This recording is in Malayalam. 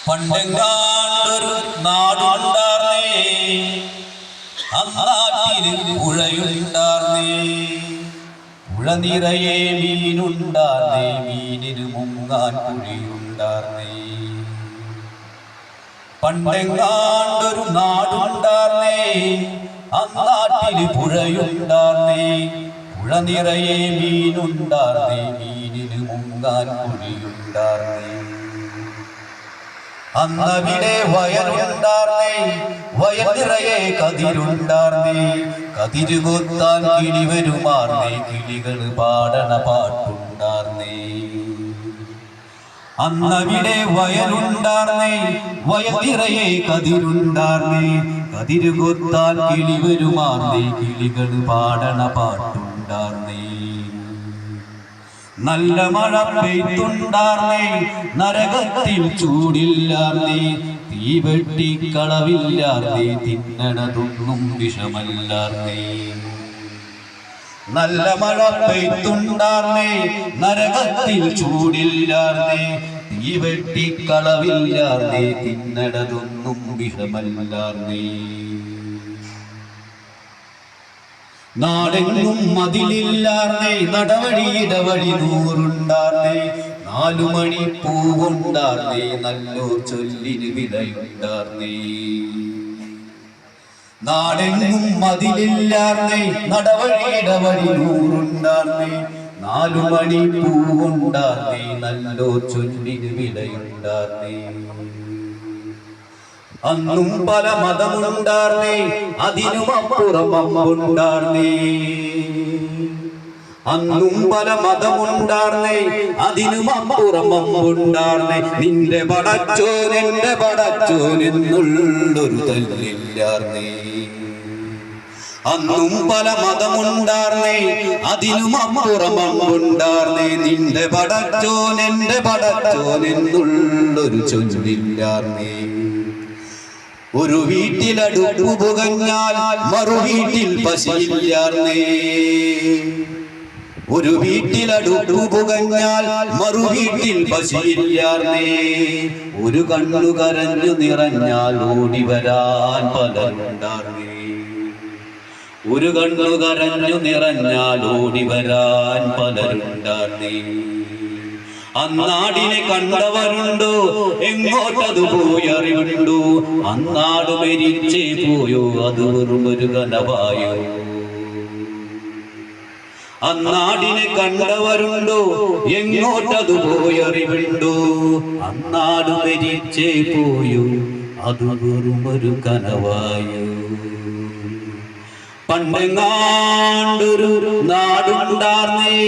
പണ്ടെങ്ങാണ്ടൊരു നാടുണ്ടാർന്നേ, അന്നാട്ടില് പുഴയുണ്ടാർന്നേ. പുഴ നിറയെ മീനുണ്ടാർന്നേ, മീനിന് മുങ്ങാൻ കുഴിയുണ്ടാർന്നേ. പണ്ടെങ്ങാണ്ടൊരു നാടുണ്ടാർന്നേ, അന്നാട്ടില് പുഴയുണ്ടാർന്നേ. പുഴ നിറയെ മീനുണ്ടാർന്നേ, മീനിന് മുങ്ങാൻ കുഴിയുണ്ടാർന്നേ. അന്നവിടെ വയലുണ്ടാർന്നേ, വയൽ നിറയെ കതിരുണ്ടാർന്നേ. കതിര് കൊത്താൻ കിളി വരുമാർന്നേ, കിളികൾ പാടണ പാട്ടുണ്ടാർന്നേ. അന്നവിടെ വയലുണ്ടാർന്നേ, വയൽ നിറയെ കതിരുണ്ടാർന്നേ. കതിര് കൊത്താൻ കിളി വരുമാർന്നേ, കിളികൾ പാടണ പാട്ടുണ്ടാർന്നേ. നല്ല മഴ പെയ്തുണ്ടാർന്നേ, നരകത്തിൽ ചൂടില്ലാർന്നേ. തീവെട്ടിക്കളവില്ലാർന്നേ, തിന്നണതൊന്നും വിഷമല്ലാർന്നേ. നല്ല മഴ പെയ്തുണ്ടാർന്നേ, നരകത്തിൽ ചൂടില്ലാർന്നേ. തീവെട്ടിക്കളവില്ലാർന്നേ, തിന്നണതൊന്നും വിഷമല്ലാർന്നേ. നാടെങ്ങും മതിലില്ലാർന്നേ, നടവഴിയിടവഴി നൂറുണ്ടാർന്നേ. 4 മണി പൂവുണ്ടാർന്നേ, നല്ലോ ചൊല്ലിന് വിലയുണ്ടാർന്നേ. നാടെങ്ങും മതിലില്ലാർന്നേ, നടവഴിയിടവഴി നൂറുണ്ടാർന്നേ. 4 മണി പൂവുണ്ടാർന്നേ, നല്ലോ ചൊല്ലിന് വിലയുണ്ടാർന്നേ. അന്നും പല മതമുണ്ടാർന്നേ, അതിനുമപ്പുറം അമ്പുണ്ടാർന്നേ. അന്നും പല മതമുണ്ടാർന്നേ, അതിനുമപ്പുറം അമ്പുണ്ടാർന്നേ. നിന്റെ പടച്ചോൻ എന്റെ പടച്ചോൻ എന്നുള്ളൊരു തല്ലില്ലാർന്നേ. അന്നും പല മതമുണ്ടാർന്നേ, അതിനുമപ്പുറം അമ്പുണ്ടാർന്നേ. നിന്റെ പടച്ചോൻ എന്റെ പടച്ചോൻ എന്നുള്ളൊരു ചൊല്ലില്ലാർന്നേ. ഒരു വീട്ടിലടുപ്പു പുകഞ്ഞാൽ മറുവീട്ടിൽ പശിയില്ലാർന്നേ. ഒരു വീട്ടിലടുപ്പു പുകഞ്ഞാൽ മറുവീട്ടിൽ പശിയില്ലാർന്നേ. ഒരു കണ്ണു കരഞ്ഞു നിറഞ്ഞാൽ ഓടി വരാൻ പലരുണ്ടാർന്നേ. ഒരു കണ്ണു കരഞ്ഞു നിറഞ്ഞാൽ ഓടി വരാൻ പലരുണ്ടാർന്നേ. അന്നാടിനെ കണ്ടവരുണ്ടോ, എങ്ങോട്ടത് പോയി അറിവുണ്ടോ? അന്നാട് മരിച്ചേ പോയോ, അത് വെറും ഒരു കനവായോ? അന്നാടിനെ കണ്ടവരുണ്ടോ, എങ്ങോട്ടത് പോയി അറിവുണ്ടോ? അന്നാട് മരിച്ചേ പോയോ, അത് വെറും ഒരു കനവായോ? പണ്ടെങ്ങാണ്ടൊരു നാടുണ്ടാർന്നേ,